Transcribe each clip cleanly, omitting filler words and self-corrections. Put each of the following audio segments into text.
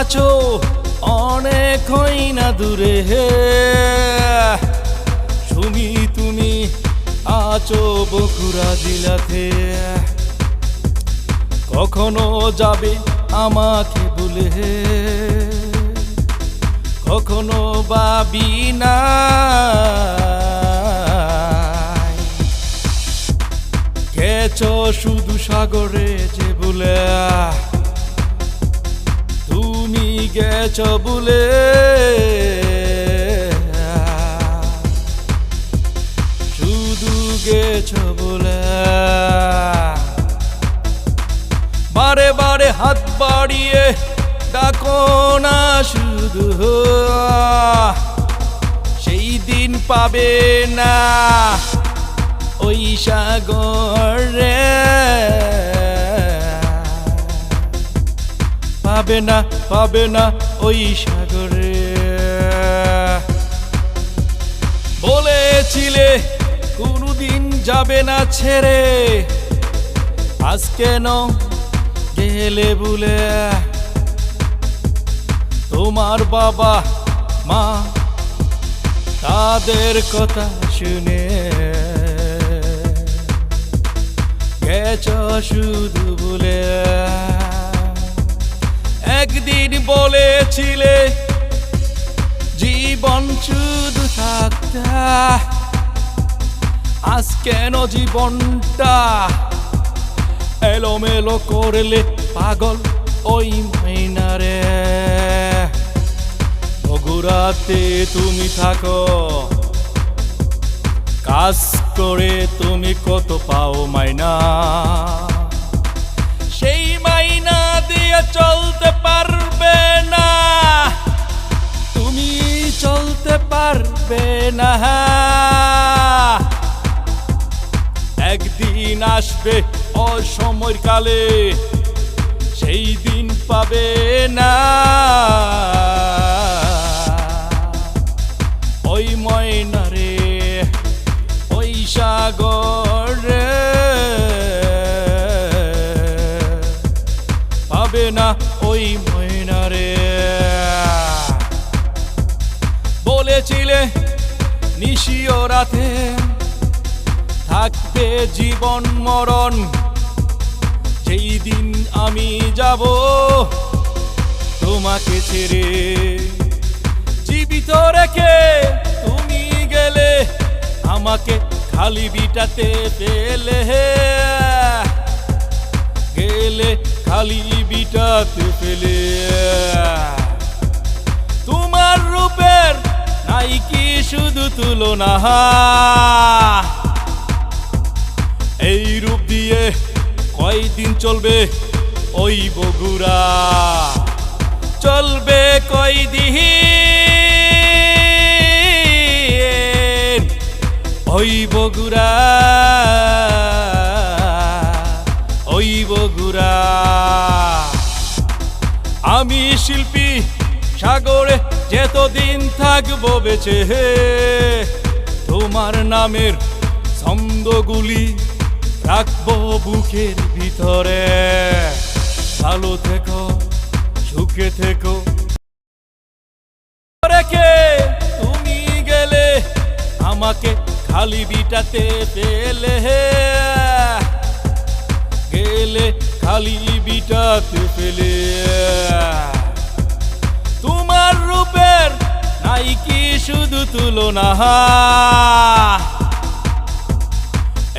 গেছো অনেক হই না দূরে হে সুমি তুমি আছো বগুড়া জেলাতে কখনো যাবে আমাকে ভুলে কখনো ভাবি না গেছো শুধু সাগরে যে ভুলে তুমি গেছো ভুলে শুধু গেছো ভুলে বারে বারে হাত বাড়িয়ে ডাকো না শুধু সেই দিন পাবে না ওই সাগরে পাবে না ওই সাগরে বলেছিলে কোনদিন যাবে না ছেড়ে আজ কেন গেলে ভুলে তোমার বাবা মা তাদের কথা শুনে গেছো শুধু ভুলে একদিন বলেছিলে জীবন শুধু থাকতে আজ কেন জীবনটা এলোমেলো করলে পাগল ওই মাইনারে বগুড়াতে তুমি থাকো কাজ করে তুমি কত পাও মাইনা সেই মাইনা দিয়ে চলতে পারবে না তুমি চলতে পারবে না একদিন আসবে অসময়ের কালে সেই দিন পাবে না ওই ময়নারে ওই সাগরে পাবে না ওই ময়নারে বলেছিলে নিশিও রাতে থাকবে জীবন মরণ সেই দিন আমি যাব তোমাকে ছেড়ে জীবিত রেখে তুমি গেলে আমাকে খালি বিটাতে পেলে গেলে খালি বিটাতে পেলে তোমার রূপের নাই কি শুধু তুলনা এই রূপ দিয়ে কয়দিন চলবে ওই বগুড়া চলবে কয়দিন ওই বগুড়া আমি শিল্পী সাগরে যতদিন থাকবো বেঁচে তোমার নামের ছন্দগুলি রাখবো বুকের ভিতরে ভালো থেকো সুখে থেকো রেখে তুমি গেলে আমাকে খালি বিটাতে পেলে গেলে খালি বিটাতে পেলে তোমার রূপের নাই কি শুধু তুলনা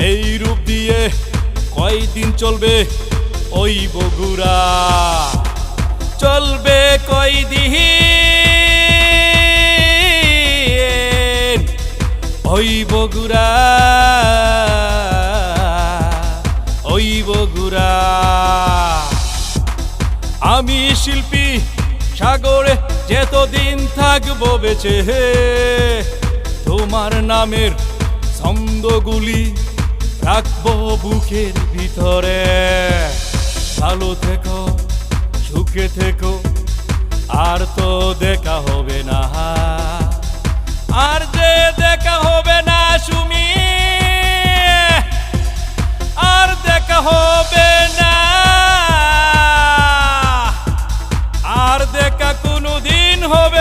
এই রূপ দিয়ে কয়দিন চলবে ওই বগুড়া চলবে কয়দিন ওই বগুড়া আমি শিল্পী সাগরে যতদিন থাকবো বেঁচে তোমার নামের ছন্দগুলি রাখবো বুকের ভিতরে ভালো থেকো সুখে থেকো আর তো দেখা হবে না আর যে দেখা হবে না সুমি আর দেখা হবে না আর দেখা কোনো দিন হবে